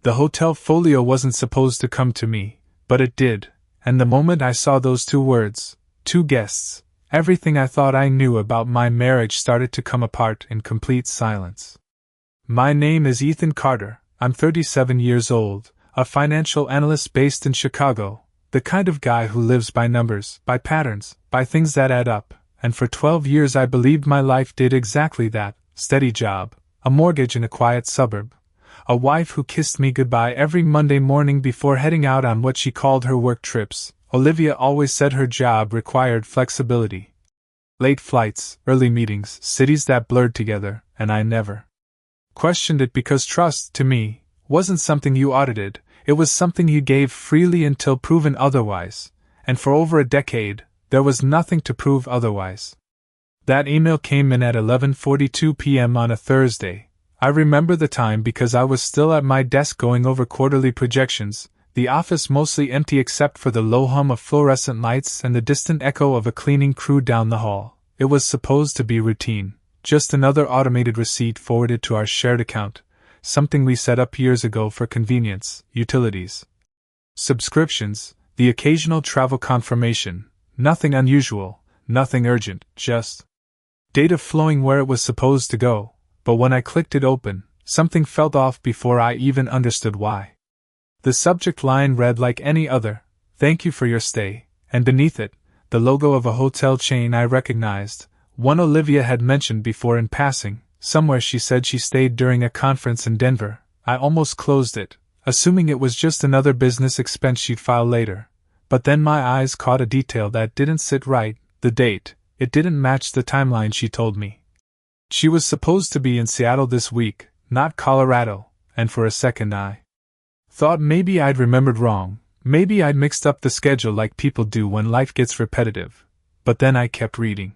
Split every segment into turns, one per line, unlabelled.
The hotel Folio wasn't supposed to come to me, but it did, and the moment I saw those two words, 2 guests, everything I thought I knew about my marriage started to come apart in complete silence. My name is Ethan Carter, I'm 37 years old, a financial analyst based in Chicago, the kind of guy who lives by numbers, by patterns, by things that add up, and for 12 years I believed my life did exactly that: steady job, a mortgage in a quiet suburb, a wife who kissed me goodbye every Monday morning before heading out on what she called her work trips. Olivia always said her job required flexibility. Late flights, early meetings, cities that blurred together, and I never questioned it because trust, to me, wasn't something you audited, it was something you gave freely until proven otherwise, and for over a decade, there was nothing to prove otherwise. That email came in at 11:42 p.m. on a Thursday. I remember the time because I was still at my desk going over quarterly projections, the office mostly empty except for the low hum of fluorescent lights and the distant echo of a cleaning crew down the hall. It was supposed to be routine, just another automated receipt forwarded to our shared account, something we set up years ago for convenience, utilities, subscriptions, the occasional travel confirmation, nothing unusual, nothing urgent, just data flowing where it was supposed to go. But when I clicked it open, something felt off before I even understood why. The subject line read like any other, "Thank you for your stay," and beneath it, the logo of a hotel chain I recognized, one Olivia had mentioned before in passing. Somewhere she said she stayed during a conference in Denver. I almost closed it, assuming it was just another business expense she'd file later. But then my eyes caught a detail that didn't sit right: the date. It didn't match the timeline she told me. She was supposed to be in Seattle this week, not Colorado, and for a second I thought maybe I'd remembered wrong, maybe I'd mixed up the schedule like people do when life gets repetitive. But then I kept reading.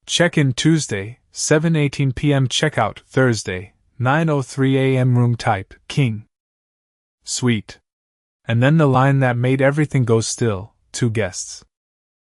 Check-in Tuesday, 7:18 p.m. Checkout Thursday, 9:03 a.m. Room type, king. Suite. And then the line that made everything go still: 2 guests.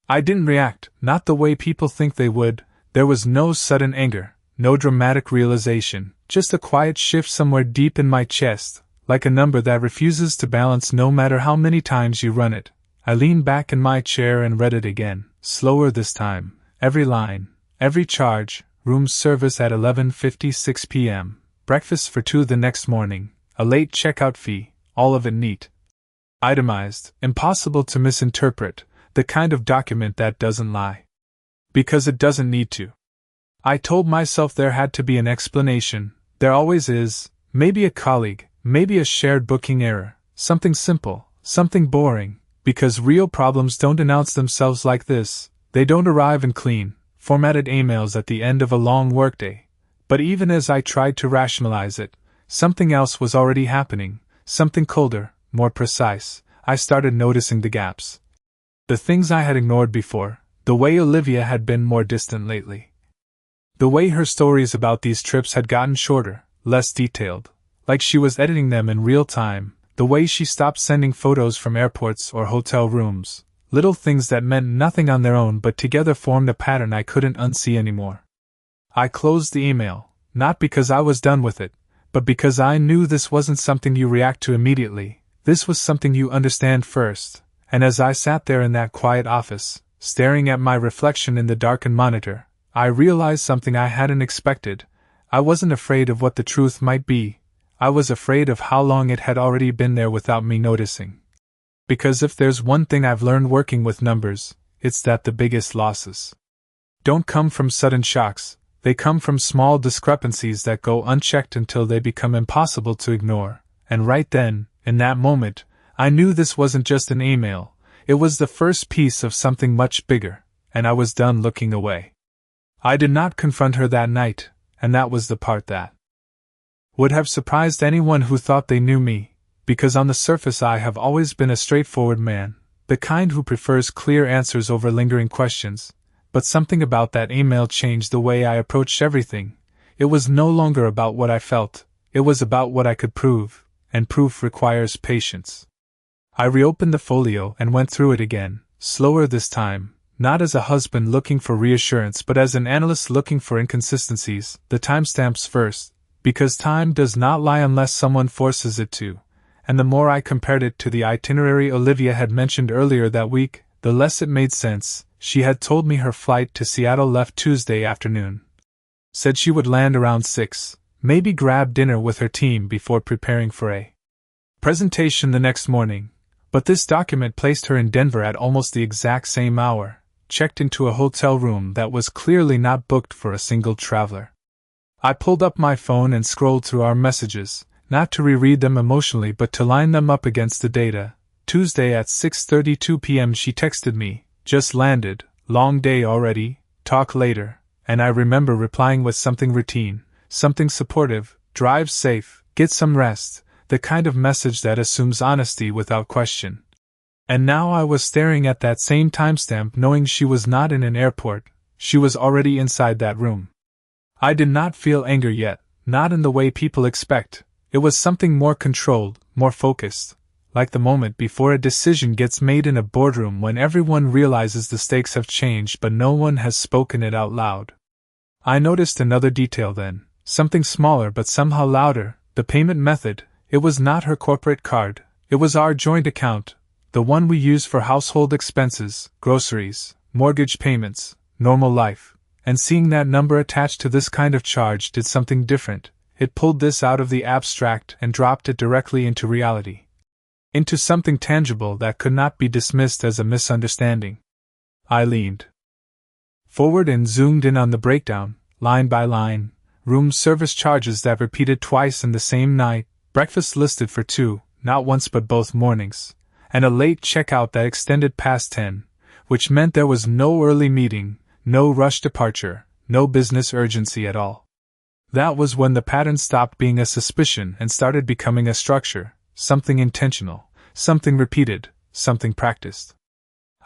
I didn't react, not the way people think they would. There was no sudden anger, no dramatic realization, just a quiet shift somewhere deep in my chest, like a number that refuses to balance no matter how many times you run it. I leaned back in my chair and read it again, slower this time, every line, every charge: room service at 11:56 p.m., breakfast for 2 the next morning, a late checkout fee, all of it neat, itemized, impossible to misinterpret, the kind of document that doesn't lie. Because it doesn't need to. I told myself there had to be an explanation. There always is, maybe a colleague, maybe a shared booking error, something simple, something boring, because real problems don't announce themselves like this. They don't arrive in clean, formatted emails at the end of a long workday. But even as I tried to rationalize it, something else was already happening, something colder, more precise. I started noticing the gaps. The things I had ignored before, the way Olivia had been more distant lately. The way her stories about these trips had gotten shorter, less detailed, like she was editing them in real time, the way she stopped sending photos from airports or hotel rooms, little things that meant nothing on their own but together formed a pattern I couldn't unsee anymore. I closed the email, not because I was done with it, but because I knew this wasn't something you react to immediately, this was something you understand first. And as I sat there in that quiet office, staring at my reflection in the darkened monitor, I realized something I hadn't expected. I wasn't afraid of what the truth might be. I was afraid of how long it had already been there without me noticing. Because if there's one thing I've learned working with numbers, it's that the biggest losses don't come from sudden shocks, they come from small discrepancies that go unchecked until they become impossible to ignore. And right then, in that moment, I knew this wasn't just an email, it was the first piece of something much bigger, and I was done looking away. I did not confront her that night, and that was the part that would have surprised anyone who thought they knew me, because on the surface I have always been a straightforward man, the kind who prefers clear answers over lingering questions, but something about that email changed the way I approached everything. It was no longer about what I felt, it was about what I could prove, and proof requires patience. I reopened the folio and went through it again, slower this time, not as a husband looking for reassurance but as an analyst looking for inconsistencies, the timestamps first, because time does not lie unless someone forces it to, and the more I compared it to the itinerary Olivia had mentioned earlier that week, the less it made sense. She had told me her flight to Seattle left Tuesday afternoon. Said she would land around 6, maybe grab dinner with her team before preparing for a presentation the next morning, but this document placed her in Denver at almost the exact same hour, checked into a hotel room that was clearly not booked for a single traveler. I pulled up my phone and scrolled through our messages, not to reread them emotionally but to line them up against the data. Tuesday at 6:32 p.m. she texted me, "Just landed, long day already, talk later," and I remember replying with something routine, something supportive, "Drive safe, get some rest," the kind of message that assumes honesty without question. And now I was staring at that same timestamp knowing she was not in an airport, she was already inside that room. I did not feel anger yet, not in the way people expect. It was something more controlled, more focused, like the moment before a decision gets made in a boardroom when everyone realizes the stakes have changed but no one has spoken it out loud. I noticed another detail then, something smaller but somehow louder, the payment method. It was not her corporate card, it was our joint account, the one we use for household expenses, groceries, mortgage payments, normal life, and seeing that number attached to this kind of charge did something different. It pulled this out of the abstract and dropped it directly into reality. Into something tangible that could not be dismissed as a misunderstanding. I leaned forward and zoomed in on the breakdown, line by line, room service charges that repeated twice in the same night, breakfast listed for 2, not once but both mornings, and a late checkout that extended past 10, which meant there was no early meeting, no rush departure, no business urgency at all. That was when the pattern stopped being a suspicion and started becoming a structure, something intentional, something repeated, something practiced.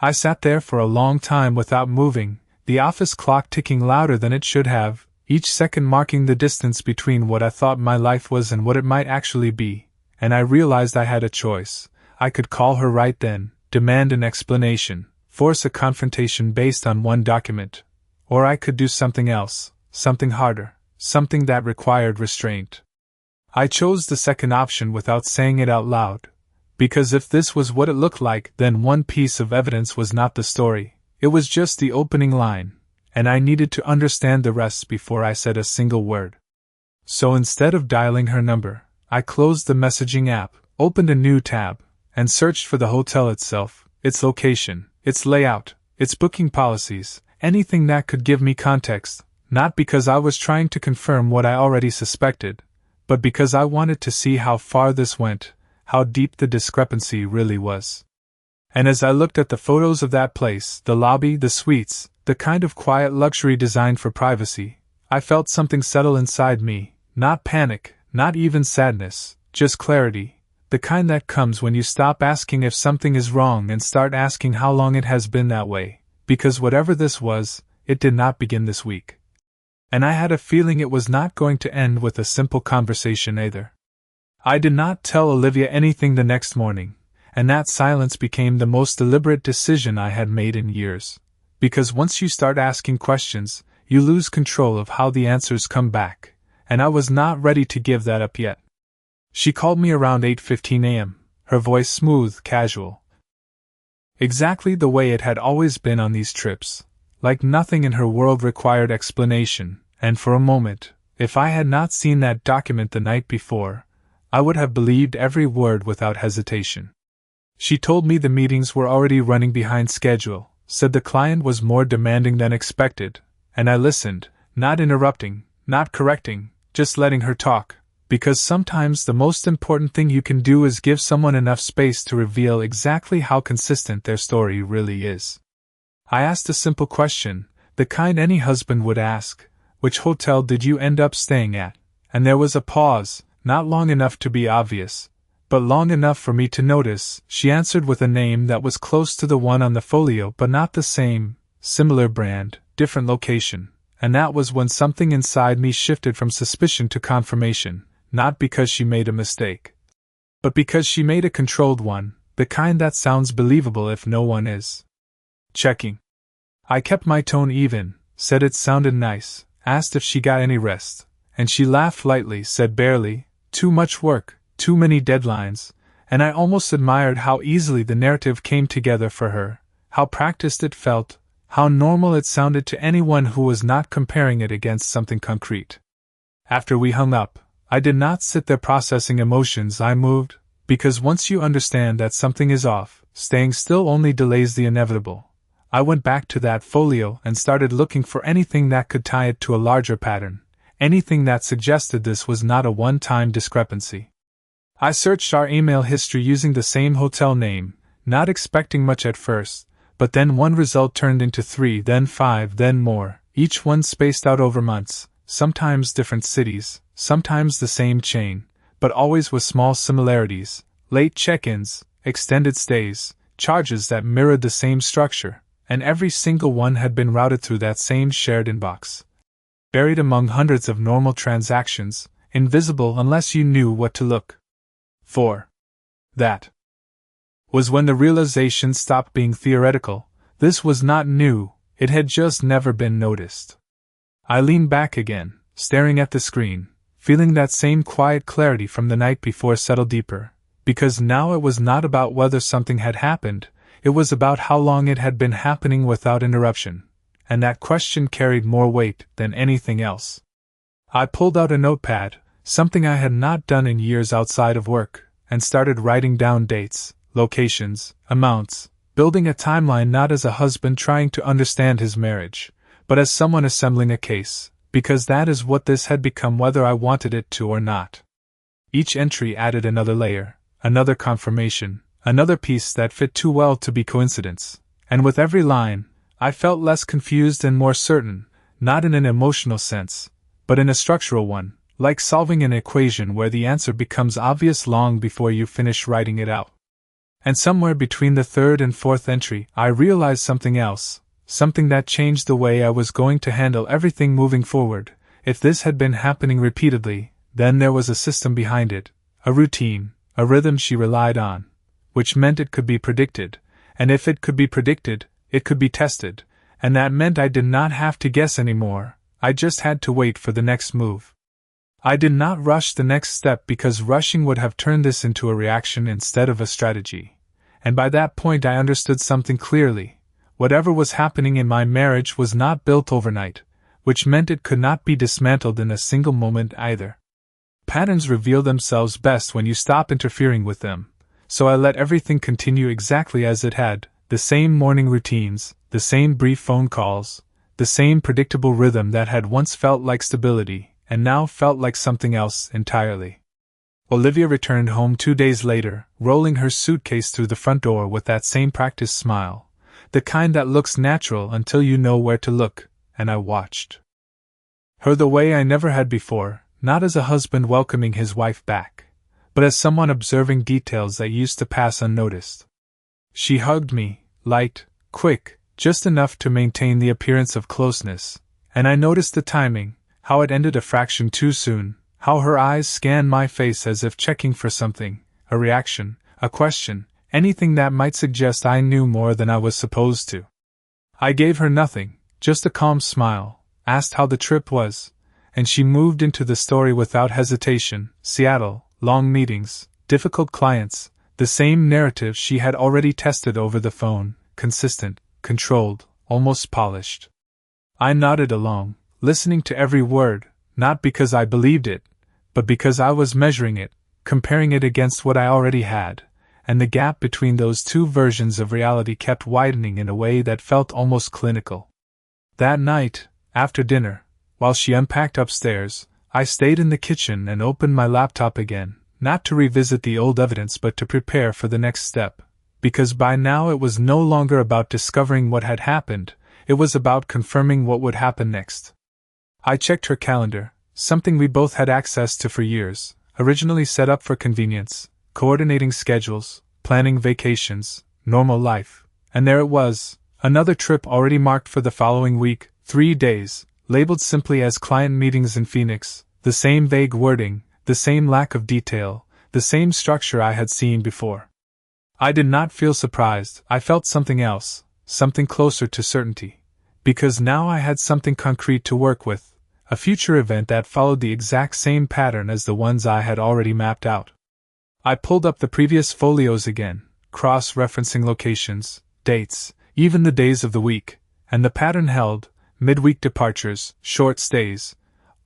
I sat there for a long time without moving, the office clock ticking louder than it should have, each second marking the distance between what I thought my life was and what it might actually be, and I realized I had a choice. I could call her right then, demand an explanation, force a confrontation based on one document, or I could do something else, something harder, something that required restraint. I chose the second option without saying it out loud, because if this was what it looked like, then one piece of evidence was not the story, it was just the opening line, and I needed to understand the rest before I said a single word. So instead of dialing her number, I closed the messaging app, opened a new tab, and searched for the hotel itself, its location, its layout, its booking policies, anything that could give me context, not because I was trying to confirm what I already suspected, but because I wanted to see how far this went, how deep the discrepancy really was. And as I looked at the photos of that place, the lobby, the suites, the kind of quiet luxury designed for privacy, I felt something settle inside me, not panic, not even sadness, just clarity, the kind that comes when you stop asking if something is wrong and start asking how long it has been that way, because whatever this was, it did not begin this week. And I had a feeling it was not going to end with a simple conversation either. I did not tell Olivia anything the next morning, and that silence became the most deliberate decision I had made in years. Because once you start asking questions, you lose control of how the answers come back, and I was not ready to give that up yet. She called me around 8:15 a.m., her voice smooth, casual. Exactly the way it had always been on these trips, like nothing in her world required explanation, and for a moment, if I had not seen that document the night before, I would have believed every word without hesitation. She told me the meetings were already running behind schedule, said the client was more demanding than expected, and I listened, not interrupting, not correcting, just letting her talk, because sometimes the most important thing you can do is give someone enough space to reveal exactly how consistent their story really is. I asked a simple question, the kind any husband would ask, which hotel did you end up staying at? And there was a pause, not long enough to be obvious, but long enough for me to notice. She answered with a name that was close to the one on the folio but not the same, similar brand, different location, and that was when something inside me shifted from suspicion to confirmation, not because she made a mistake, but because she made a controlled one, the kind that sounds believable if no one is checking. I kept my tone even, said it sounded nice, asked if she got any rest, and she laughed lightly, said barely, too much work, too many deadlines, and I almost admired how easily the narrative came together for her, how practiced it felt, how normal it sounded to anyone who was not comparing it against something concrete. After we hung up, I did not sit there processing emotions. I moved, because once you understand that something is off, staying still only delays the inevitable. I went back to that folio and started looking for anything that could tie it to a larger pattern, anything that suggested this was not a one-time discrepancy. I searched our email history using the same hotel name, not expecting much at first, but then one result turned into 3, then 5, then more, each one spaced out over months, sometimes different cities, sometimes the same chain, but always with small similarities, late check-ins, extended stays, charges that mirrored the same structure, and every single one had been routed through that same shared inbox. Buried among hundreds of normal transactions, invisible unless you knew what to look for. That was when the realization stopped being theoretical. This was not new, it had just never been noticed. I leaned back again, staring at the screen, feeling that same quiet clarity from the night before settle deeper, because now it was not about whether something had happened, it was about how long it had been happening without interruption, and that question carried more weight than anything else. I pulled out a notepad, something I had not done in years outside of work, and started writing down dates, locations, amounts, building a timeline not as a husband trying to understand his marriage, but as someone assembling a case, because that is what this had become whether I wanted it to or not. Each entry added another layer, another confirmation, another piece that fit too well to be coincidence, and with every line, I felt less confused and more certain, not in an emotional sense, but in a structural one, like solving an equation where the answer becomes obvious long before you finish writing it out. And somewhere between the third and fourth entry, I realized something else, something that changed the way I was going to handle everything moving forward. If this had been happening repeatedly, then there was a system behind it, a routine, a rhythm she relied on, which meant it could be predicted, and if it could be predicted, it could be tested, and that meant I did not have to guess anymore, I just had to wait for the next move. I did not rush the next step because rushing would have turned this into a reaction instead of a strategy, and by that point I understood something clearly. Whatever was happening in my marriage was not built overnight, which meant it could not be dismantled in a single moment either. Patterns reveal themselves best when you stop interfering with them, so I let everything continue exactly as it had, the same morning routines, the same brief phone calls, the same predictable rhythm that had once felt like stability, and now felt like something else entirely. Olivia returned home 2 days later, rolling her suitcase through the front door with that same practiced smile, the kind that looks natural until you know where to look, and I watched her the way I never had before, not as a husband welcoming his wife back, but as someone observing details that used to pass unnoticed. She hugged me, light, quick, just enough to maintain the appearance of closeness, and I noticed the timing, how it ended a fraction too soon, how her eyes scanned my face as if checking for something, a reaction, a question, anything that might suggest I knew more than I was supposed to. I gave her nothing, just a calm smile, asked how the trip was, and she moved into the story without hesitation. Seattle, long meetings, difficult clients, the same narrative she had already tested over the phone, consistent, controlled, almost polished. I nodded along, listening to every word, not because I believed it, but because I was measuring it, comparing it against what I already had, and the gap between those two versions of reality kept widening in a way that felt almost clinical. That night, after dinner, while she unpacked upstairs, I stayed in the kitchen and opened my laptop again, not to revisit the old evidence but to prepare for the next step, because by now it was no longer about discovering what had happened, it was about confirming what would happen next. I checked her calendar, something we both had access to for years, originally set up for convenience, coordinating schedules, planning vacations, normal life, and there it was, another trip already marked for the following week, 3 days, labeled simply as client meetings in Phoenix, the same vague wording, the same lack of detail, the same structure I had seen before. I did not feel surprised, I felt something else, something closer to certainty, because now I had something concrete to work with, a future event that followed the exact same pattern as the ones I had already mapped out. I pulled up the previous folios again, cross-referencing locations, dates, even the days of the week, and the pattern held: midweek departures, short stays,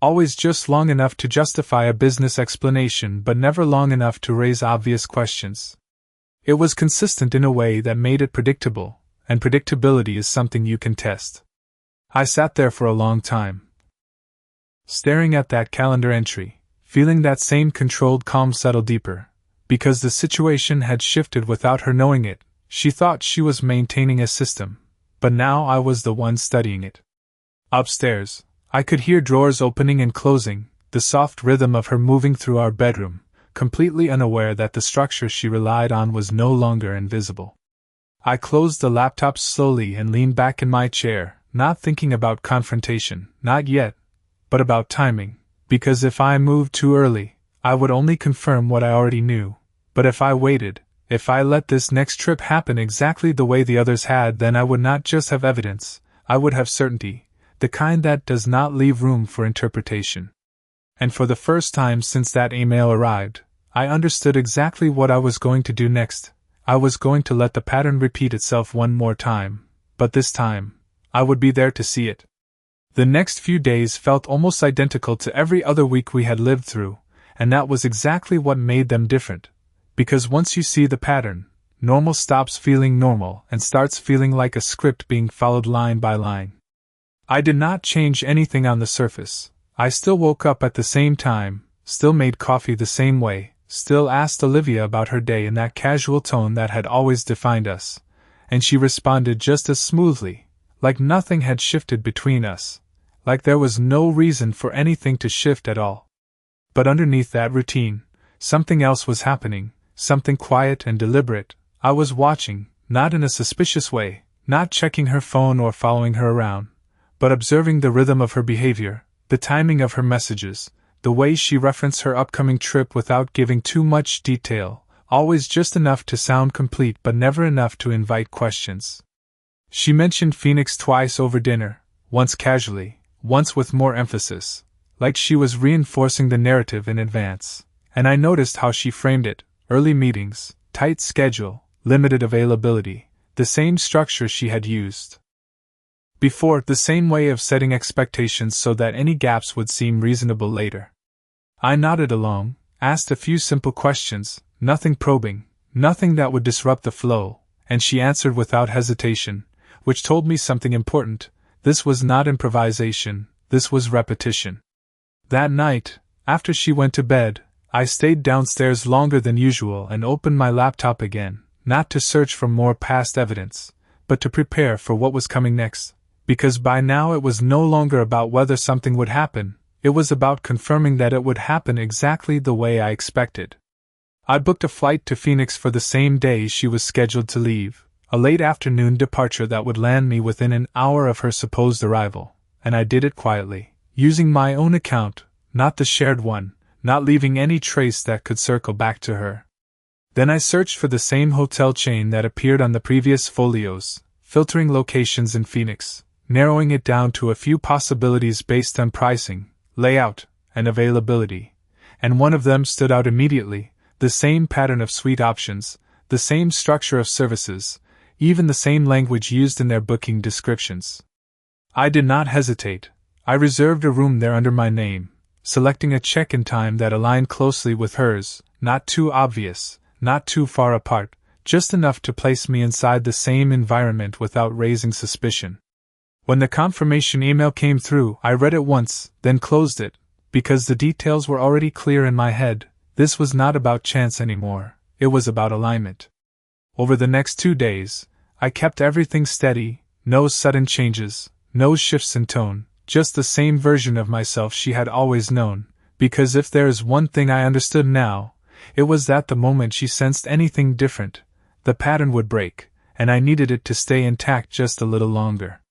always just long enough to justify a business explanation but never long enough to raise obvious questions. It was consistent in a way that made it predictable, and predictability is something you can test. I sat there for a long time, staring at that calendar entry, feeling that same controlled calm settle deeper, because the situation had shifted without her knowing it. She thought she was maintaining a system, but now I was the one studying it. Upstairs, I could hear drawers opening and closing, the soft rhythm of her moving through our bedroom, completely unaware that the structure she relied on was no longer invisible. I closed the laptop slowly and leaned back in my chair, not thinking about confrontation, not yet, but about timing, because if I moved too early, I would only confirm what I already knew. But if I waited, if I let this next trip happen exactly the way the others had, then I would not just have evidence, I would have certainty, the kind that does not leave room for interpretation. And for the first time since that email arrived, I understood exactly what I was going to do next. I was going to let the pattern repeat itself one more time, but this time, I would be there to see it. The next few days felt almost identical to every other week we had lived through, and that was exactly what made them different. Because once you see the pattern, normal stops feeling normal and starts feeling like a script being followed line by line. I did not change anything on the surface. I still woke up at the same time, still made coffee the same way, still asked Olivia about her day in that casual tone that had always defined us, and she responded just as smoothly, like nothing had shifted between us, like there was no reason for anything to shift at all. But underneath that routine, something else was happening. Something quiet and deliberate. I was watching, not in a suspicious way, not checking her phone or following her around, but observing the rhythm of her behavior, the timing of her messages, the way she referenced her upcoming trip without giving too much detail, always just enough to sound complete but never enough to invite questions. She mentioned Phoenix twice over dinner, once casually, once with more emphasis, like she was reinforcing the narrative in advance, and I noticed how she framed it. Early meetings, tight schedule, limited availability, the same structure she had used before, the same way of setting expectations so that any gaps would seem reasonable later. I nodded along, asked a few simple questions, nothing probing, nothing that would disrupt the flow, and she answered without hesitation, which told me something important. This was not improvisation, this was repetition. That night, after she went to bed, I stayed downstairs longer than usual and opened my laptop again, not to search for more past evidence, but to prepare for what was coming next, because by now it was no longer about whether something would happen, it was about confirming that it would happen exactly the way I expected. I booked a flight to Phoenix for the same day she was scheduled to leave, a late afternoon departure that would land me within an hour of her supposed arrival, and I did it quietly, using my own account, not the shared one, not leaving any trace that could circle back to her. Then I searched for the same hotel chain that appeared on the previous folios, filtering locations in Phoenix, narrowing it down to a few possibilities based on pricing, layout, and availability, and one of them stood out immediately: the same pattern of suite options, the same structure of services, even the same language used in their booking descriptions. I did not hesitate. I reserved a room there under my name, selecting a check-in time that aligned closely with hers, not too obvious, not too far apart, just enough to place me inside the same environment without raising suspicion. When the confirmation email came through, I read it once, then closed it, because the details were already clear in my head. This was not about chance anymore, it was about alignment. Over the next 2 days, I kept everything steady, no sudden changes, no shifts in tone, just the same version of myself she had always known, because if there is one thing I understood now, it was that the moment she sensed anything different, the pattern would break, and I needed it to stay intact just a little longer.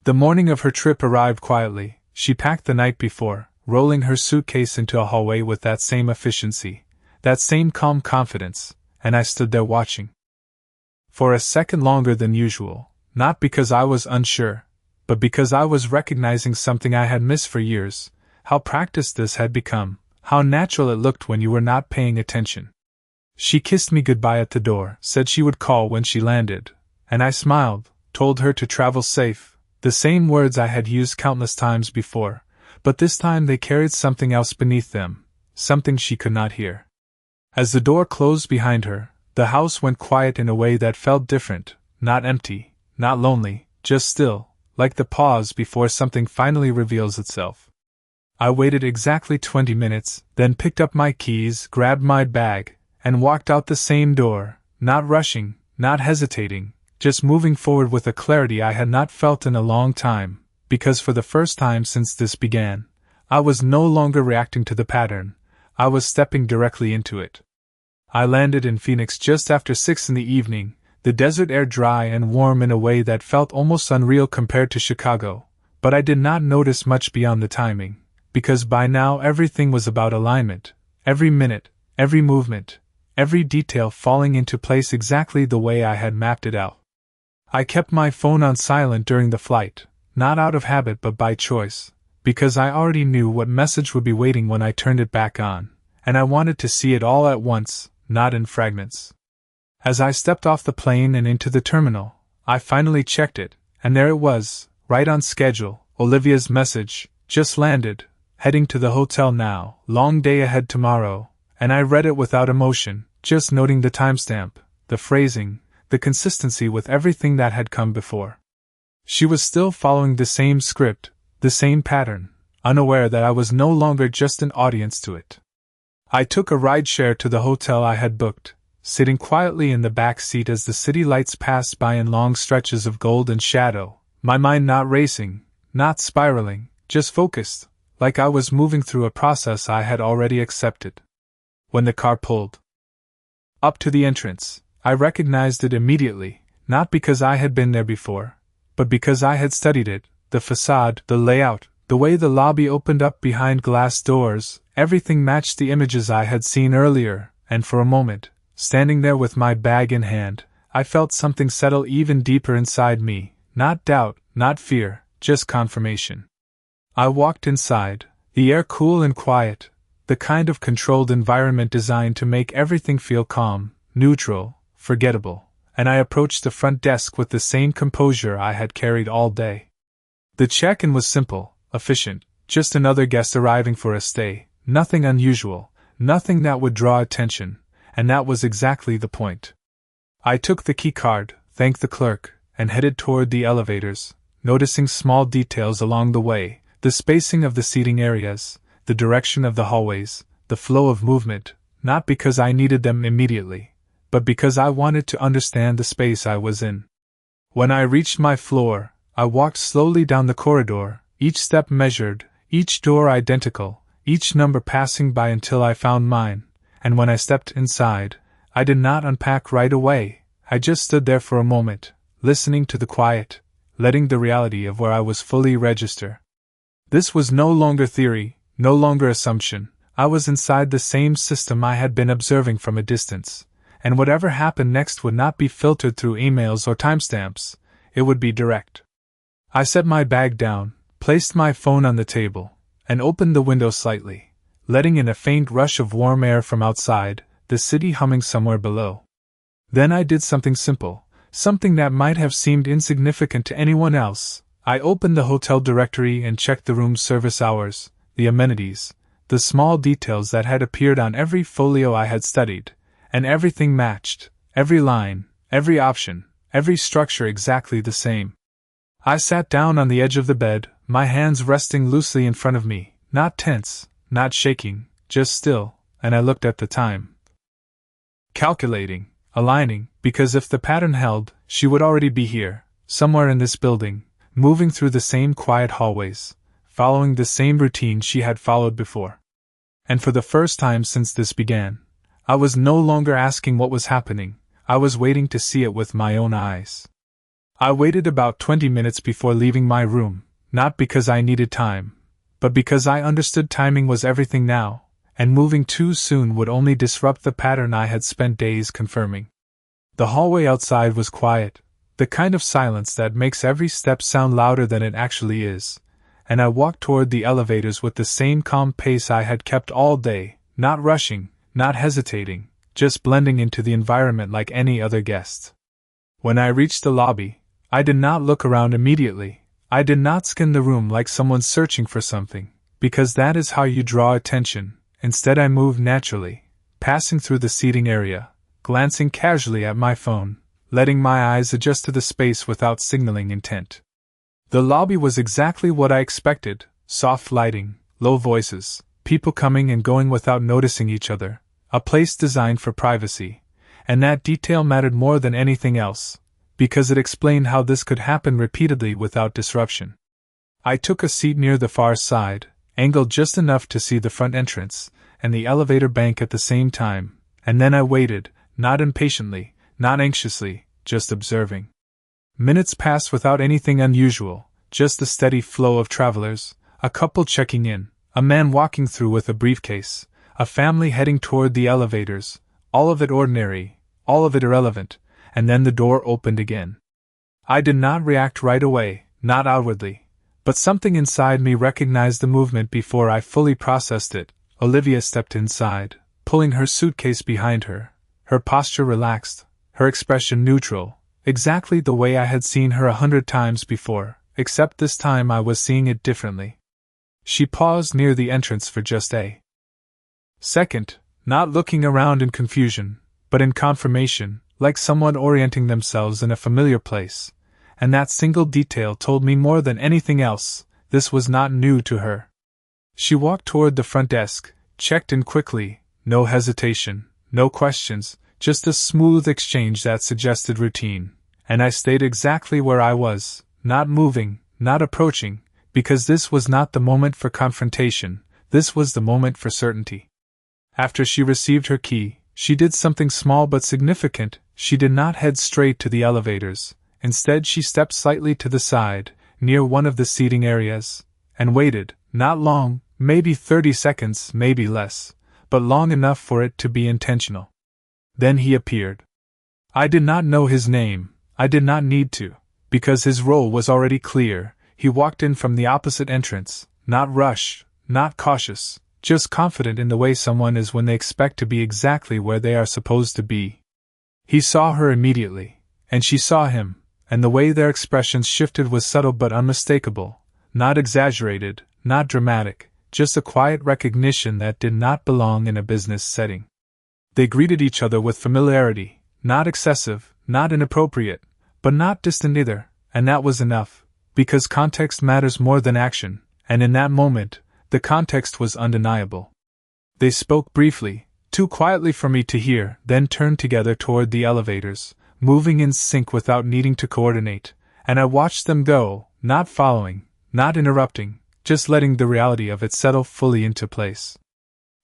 The morning of her trip arrived quietly. She packed the night before, rolling her suitcase into a hallway with that same efficiency, that same calm confidence, and I stood there watching. For a second longer than usual, not because I was unsure, but because I was recognizing something I had missed for years: how practiced this had become, how natural it looked when you were not paying attention. She kissed me goodbye at the door, said she would call when she landed, and I smiled, told her to travel safe, the same words I had used countless times before, but this time they carried something else beneath them, something she could not hear. As the door closed behind her, the house went quiet in a way that felt different, not empty, not lonely, just still, like the pause before something finally reveals itself. I waited exactly 20 minutes, then picked up my keys, grabbed my bag, and walked out the same door, not rushing, not hesitating, just moving forward with a clarity I had not felt in a long time, because for the first time since this began, I was no longer reacting to the pattern, I was stepping directly into it. I landed in Phoenix just after 6 in the evening, the desert air dry and warm in a way that felt almost unreal compared to Chicago, but I did not notice much beyond the timing, because by now everything was about alignment, every minute, every movement, every detail falling into place exactly the way I had mapped it out. I kept my phone on silent during the flight, not out of habit but by choice, because I already knew what message would be waiting when I turned it back on, and I wanted to see it all at once, not in fragments. As I stepped off the plane and into the terminal, I finally checked it, and there it was, right on schedule, Olivia's message, just landed, heading to the hotel now, long day ahead tomorrow, and I read it without emotion, just noting the timestamp, the phrasing, the consistency with everything that had come before. She was still following the same script, the same pattern, unaware that I was no longer just an audience to it. I took a rideshare to the hotel I had booked, sitting quietly in the back seat as the city lights passed by in long stretches of gold and shadow, my mind not racing, not spiraling, just focused, like I was moving through a process I had already accepted. When the car pulled up to the entrance, I recognized it immediately, not because I had been there before, but because I had studied it, the facade, the layout, the way the lobby opened up behind glass doors, everything matched the images I had seen earlier, and for a moment, standing there with my bag in hand, I felt something settle even deeper inside me, not doubt, not fear, just confirmation. I walked inside, the air cool and quiet, the kind of controlled environment designed to make everything feel calm, neutral, forgettable, and I approached the front desk with the same composure I had carried all day. The check-in was simple, efficient, just another guest arriving for a stay, nothing unusual, nothing that would draw attention, and that was exactly the point. I took the key card, thanked the clerk, and headed toward the elevators, noticing small details along the way, the spacing of the seating areas, the direction of the hallways, the flow of movement, not because I needed them immediately, but because I wanted to understand the space I was in. When I reached my floor, I walked slowly down the corridor, each step measured, each door identical, each number passing by until I found mine, and when I stepped inside, I did not unpack right away, I just stood there for a moment, listening to the quiet, letting the reality of where I was fully register. This was no longer theory, no longer assumption, I was inside the same system I had been observing from a distance, and whatever happened next would not be filtered through emails or timestamps, it would be direct. I set my bag down, placed my phone on the table, and opened the window slightly, letting in a faint rush of warm air from outside, the city humming somewhere below. Then I did something simple, something that might have seemed insignificant to anyone else. I opened the hotel directory and checked the room service hours, the amenities, the small details that had appeared on every folio I had studied, and everything matched, every line, every option, every structure exactly the same. I sat down on the edge of the bed, my hands resting loosely in front of me, not tense, not shaking, just still, and I looked at the time. Calculating, aligning, because if the pattern held, she would already be here, somewhere in this building, moving through the same quiet hallways, following the same routine she had followed before. And for the first time since this began, I was no longer asking what was happening, I was waiting to see it with my own eyes. I waited about 20 minutes before leaving my room, not because I needed time, but because I understood timing was everything now, and moving too soon would only disrupt the pattern I had spent days confirming. The hallway outside was quiet, the kind of silence that makes every step sound louder than it actually is, and I walked toward the elevators with the same calm pace I had kept all day, not rushing, not hesitating, just blending into the environment like any other guest. When I reached the lobby, I did not look around immediately. I did not scan the room like someone searching for something, because that is how you draw attention. Instead, I moved naturally, passing through the seating area, glancing casually at my phone, letting my eyes adjust to the space without signaling intent. The lobby was exactly what I expected: soft lighting, low voices, people coming and going without noticing each other, a place designed for privacy. And that detail mattered more than anything else, because it explained how this could happen repeatedly without disruption. I took a seat near the far side, angled just enough to see the front entrance and the elevator bank at the same time, and then I waited, not impatiently, not anxiously, just observing. Minutes passed without anything unusual, just the steady flow of travelers, a couple checking in, a man walking through with a briefcase, a family heading toward the elevators, all of it ordinary, all of it irrelevant, and then the door opened again. I did not react right away, not outwardly, but something inside me recognized the movement before I fully processed it. Olivia stepped inside, pulling her suitcase behind her, her posture relaxed, her expression neutral, exactly the way I had seen her 100 times before, except this time I was seeing it differently. She paused near the entrance for just a second, not looking around in confusion, but in confirmation, like someone orienting themselves in a familiar place, and that single detail told me more than anything else: this was not new to her. She walked toward the front desk, checked in quickly, no hesitation, no questions, just a smooth exchange that suggested routine, and I stayed exactly where I was, not moving, not approaching, because this was not the moment for confrontation, this was the moment for certainty. After she received her key, she did something small but significant. She did not head straight to the elevators. Instead, she stepped slightly to the side, near one of the seating areas, and waited, not long, maybe 30 seconds, maybe less, but long enough for it to be intentional. Then he appeared. I did not know his name, I did not need to, because his role was already clear. He walked in from the opposite entrance, not rushed, not cautious, just confident in the way someone is when they expect to be exactly where they are supposed to be. He saw her immediately, and she saw him, and the way their expressions shifted was subtle but unmistakable, not exaggerated, not dramatic, just a quiet recognition that did not belong in a business setting. They greeted each other with familiarity, not excessive, not inappropriate, but not distant either, and that was enough, because context matters more than action, and in that moment, the context was undeniable. They spoke briefly, too quietly for me to hear, then turned together toward the elevators, moving in sync without needing to coordinate, and I watched them go, not following, not interrupting, just letting the reality of it settle fully into place.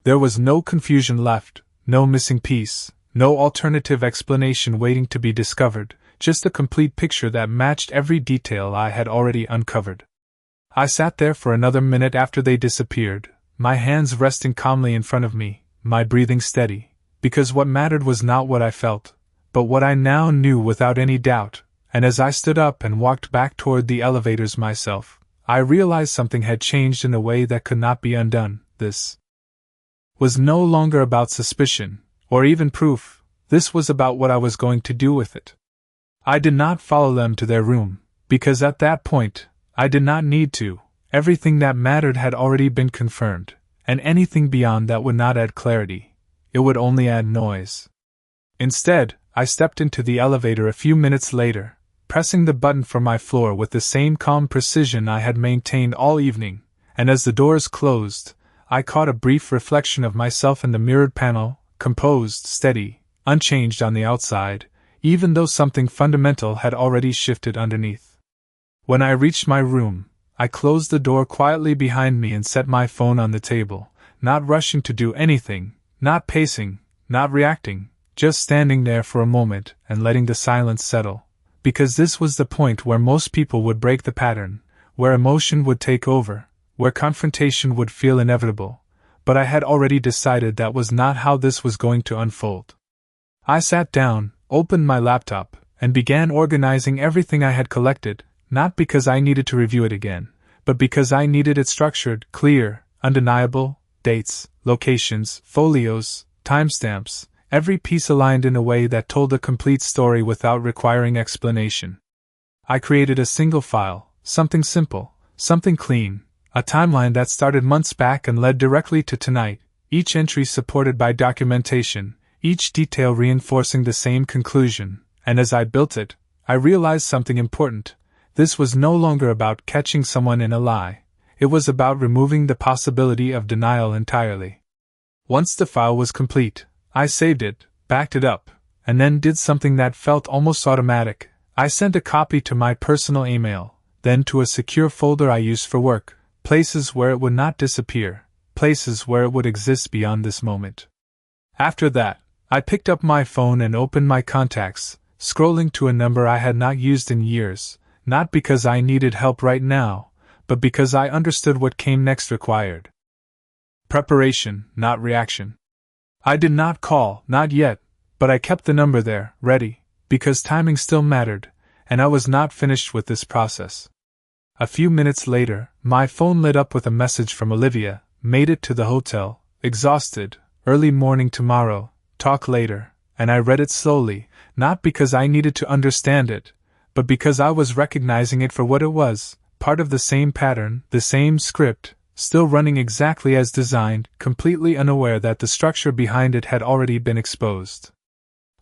There was no confusion left, no missing piece, no alternative explanation waiting to be discovered, just a complete picture that matched every detail I had already uncovered. I sat there for another minute after they disappeared, my hands resting calmly in front of me, my breathing steady, because what mattered was not what I felt, but what I now knew without any doubt, and as I stood up and walked back toward the elevators myself, I realized something had changed in a way that could not be undone. This was no longer about suspicion, or even proof, this was about what I was going to do with it. I did not follow them to their room, because at that point, I did not need to. Everything that mattered had already been confirmed, and anything beyond that would not add clarity. It would only add noise. Instead, I stepped into the elevator a few minutes later, pressing the button for my floor with the same calm precision I had maintained all evening, and as the doors closed, I caught a brief reflection of myself in the mirrored panel, composed, steady, unchanged on the outside, even though something fundamental had already shifted underneath. When I reached my room, I closed the door quietly behind me and set my phone on the table, not rushing to do anything, not pacing, not reacting, just standing there for a moment and letting the silence settle, because this was the point where most people would break the pattern, where emotion would take over, where confrontation would feel inevitable, but I had already decided that was not how this was going to unfold. I sat down, opened my laptop, and began organizing everything I had collected, not because I needed to review it again, but because I needed it structured, clear, undeniable, dates, locations, folios, timestamps, every piece aligned in a way that told a complete story without requiring explanation. I created a single file, something simple, something clean, a timeline that started months back and led directly to tonight, each entry supported by documentation, each detail reinforcing the same conclusion, and as I built it, I realized something important. This was no longer about catching someone in a lie, it was about removing the possibility of denial entirely. Once the file was complete, I saved it, backed it up, and then did something that felt almost automatic. I sent a copy to my personal email, then to a secure folder I used for work, places where it would not disappear, places where it would exist beyond this moment. After that, I picked up my phone and opened my contacts, scrolling to a number I had not used in years, not because I needed help right now, but because I understood what came next required. Preparation, not reaction. I did not call, not yet, but I kept the number there, ready, because timing still mattered, and I was not finished with this process. A few minutes later, my phone lit up with a message from Olivia. Made it to the hotel, exhausted, early morning tomorrow, talk later, and I read it slowly, not because I needed to understand it, but because I was recognizing it for what it was, part of the same pattern, the same script, still running exactly as designed, completely unaware that the structure behind it had already been exposed.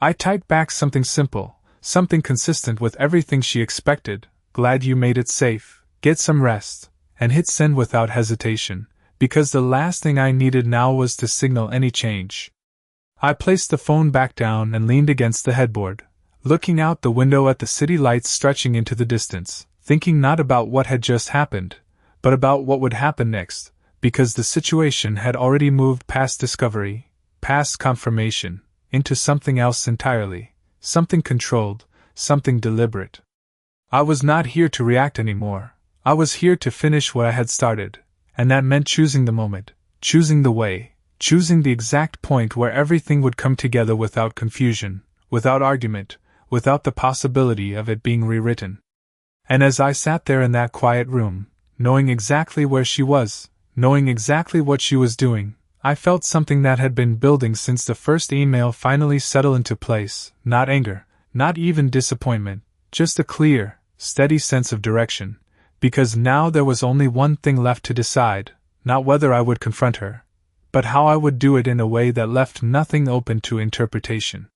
I typed back something simple, something consistent with everything she expected: glad you made it safe, get some rest, and hit send without hesitation, because the last thing I needed now was to signal any change. I placed the phone back down and leaned against the headboard, looking out the window at the city lights stretching into the distance, thinking not about what had just happened, but about what would happen next, because the situation had already moved past discovery, past confirmation, into something else entirely, something controlled, something deliberate. I was not here to react anymore. I was here to finish what I had started, and that meant choosing the moment, choosing the way, choosing the exact point where everything would come together without confusion, without argument, without the possibility of it being rewritten. And as I sat there in that quiet room, knowing exactly where she was, knowing exactly what she was doing, I felt something that had been building since the first email finally settled into place, not anger, not even disappointment, just a clear, steady sense of direction. Because now there was only one thing left to decide, not whether I would confront her, but how I would do it in a way that left nothing open to interpretation.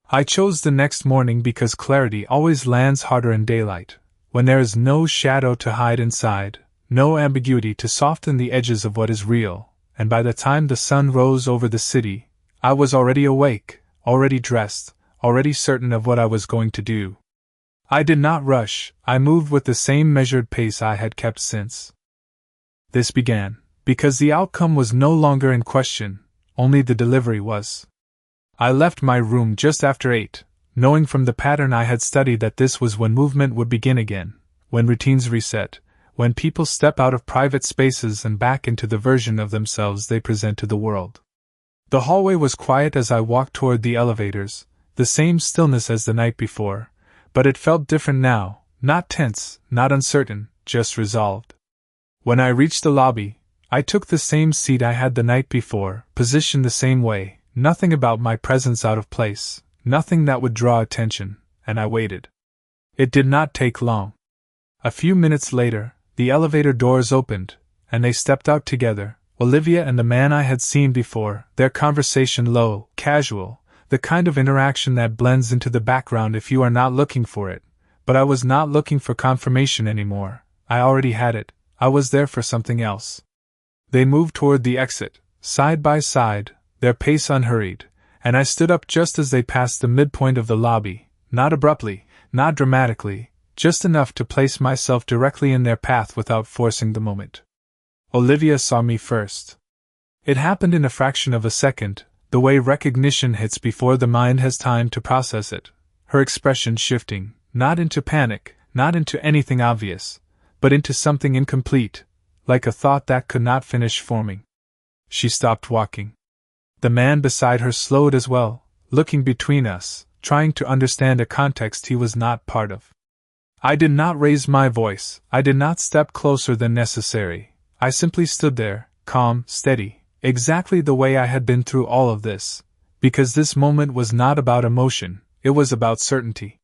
I chose the next morning because clarity always lands harder in daylight, when there is no shadow to hide inside, no ambiguity to soften the edges of what is real, and by the time the sun rose over the city, I was already awake, already dressed, already certain of what I was going to do. I did not rush, I moved with the same measured pace I had kept since. This began, because the outcome was no longer in question, only the delivery was. I left my room just after 8, knowing from the pattern I had studied that this was when movement would begin again, when routines reset, when people step out of private spaces and back into the version of themselves they present to the world. The hallway was quiet as I walked toward the elevators, the same stillness as the night before, but it felt different now, not tense, not uncertain, just resolved. When I reached the lobby, I took the same seat I had the night before, positioned the same way, nothing about my presence out of place, nothing that would draw attention, and I waited. It did not take long. A few minutes later, the elevator doors opened, and they stepped out together, Olivia and the man I had seen before, their conversation low, casual, the kind of interaction that blends into the background if you are not looking for it. But I was not looking for confirmation anymore. I already had it. I was there for something else. They moved toward the exit, side by side, their pace unhurried, and I stood up just as they passed the midpoint of the lobby, not abruptly, not dramatically, just enough to place myself directly in their path without forcing the moment. Olivia saw me first. It happened in a fraction of a second, the way recognition hits before the mind has time to process it, her expression shifting, not into panic, not into anything obvious, but into something incomplete, like a thought that could not finish forming. She stopped walking. The man beside her slowed as well, looking between us, trying to understand a context he was not part of. I did not raise my voice, I did not step closer than necessary, I simply stood there, calm, steady, exactly the way I had been through all of this, because this moment was not about emotion, it was about certainty.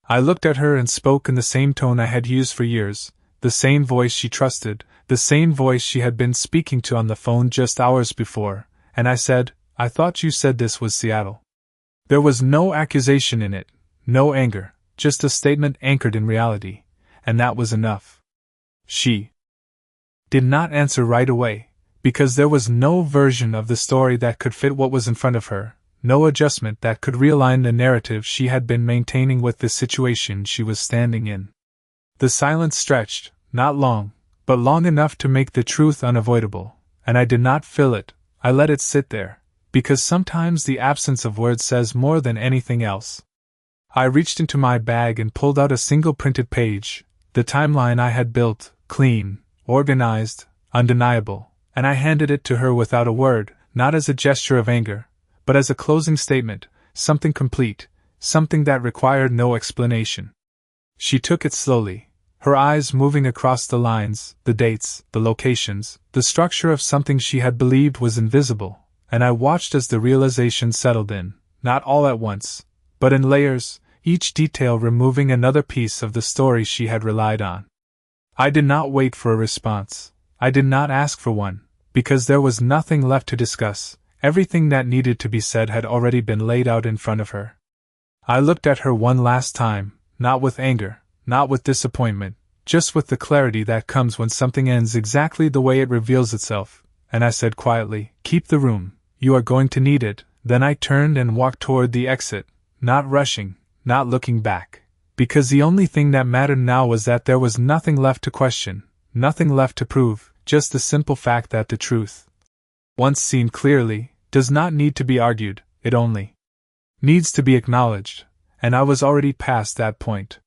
I looked at her and spoke in the same tone I had used for years, the same voice she trusted, the same voice she had been speaking to on the phone just hours before, and I said, "I thought you said this was Seattle." There was no accusation in it, no anger, just a statement anchored in reality, and that was enough. She did not answer right away, because there was no version of the story that could fit what was in front of her, no adjustment that could realign the narrative she had been maintaining with the situation she was standing in. The silence stretched, not long, but long enough to make the truth unavoidable, and I did not fill it, I let it sit there, because sometimes the absence of words says more than anything else. I reached into my bag and pulled out a single printed page, the timeline I had built, clean, organized, undeniable, and I handed it to her without a word, not as a gesture of anger, but as a closing statement, something complete, something that required no explanation. She took it slowly, her eyes moving across the lines, the dates, the locations, the structure of something she had believed was invisible, and I watched as the realization settled in, not all at once, but in layers, each detail removing another piece of the story she had relied on. I did not wait for a response. I did not ask for one, because there was nothing left to discuss. Everything that needed to be said had already been laid out in front of her. I looked at her one last time, not with anger, not with disappointment, just with the clarity that comes when something ends exactly the way it reveals itself, and I said quietly, "Keep the room, you are going to need it." Then I turned and walked toward the exit, not rushing, not looking back, because the only thing that mattered now was that there was nothing left to question, nothing left to prove, just the simple fact that the truth, once seen clearly, does not need to be argued, it only needs to be acknowledged, and I was already past that point.